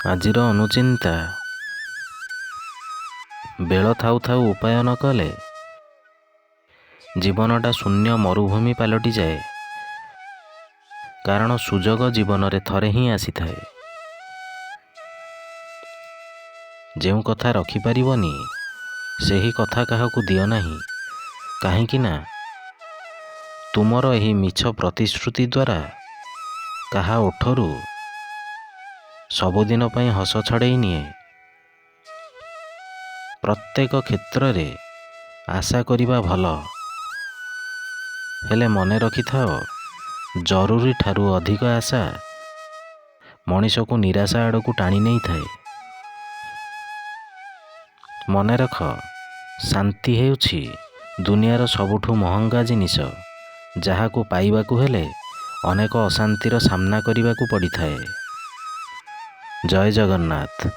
ଆଜିର ଅନୁଚିନ୍ତା ବେଳ ଥାଉ ଥାଉ ଉପାୟ ନ କଲେ ଜୀବନଟା ଶୂନ୍ୟ ମରୁଭୂମି ପାଲଟିଯାଏ। କାରଣ ସୁଯୋଗ ଜୀବନରେ ଥରେ ହିଁ ଆସିଥାଏ। ଯେଉଁ କଥା ରଖିପାରିବନି ସେହି କଥା କାହାକୁ ଦିଅ ନାହିଁ, କାହିଁକି ନା ତୁମର ଏହି ମିଛ ପ୍ରତିଶ୍ରୁତି ଦ୍ୱାରା କାହା ଓଠରୁ ସବୁଦିନ ପାଇଁ ହସ ଛଡ଼େଇ ନିଏ। ପ୍ରତ୍ୟେକ କ୍ଷେତ୍ରରେ ଆଶା କରିବା ଭଲ, ହେଲେ ମନେ ରଖିଥାଅ, ଜରୁରୀ ଠାରୁ ଅଧିକ ଆଶା ମଣିଷକୁ ନିରାଶା ଆଡ଼କୁ ଟାଣି ନେଇଥାଏ। ମନେ ରଖ, ଶାନ୍ତି ହେଉଛି ଦୁନିଆର ସବୁଠୁ ମହଙ୍ଗା ଜିନିଷ, ଯାହାକୁ ପାଇବାକୁ ହେଲେ ଅନେକ ଅଶାନ୍ତିର ସାମ୍ନା କରିବାକୁ ପଡ଼ିଥାଏ। ଜୟ ଜଗନ୍ନାଥ।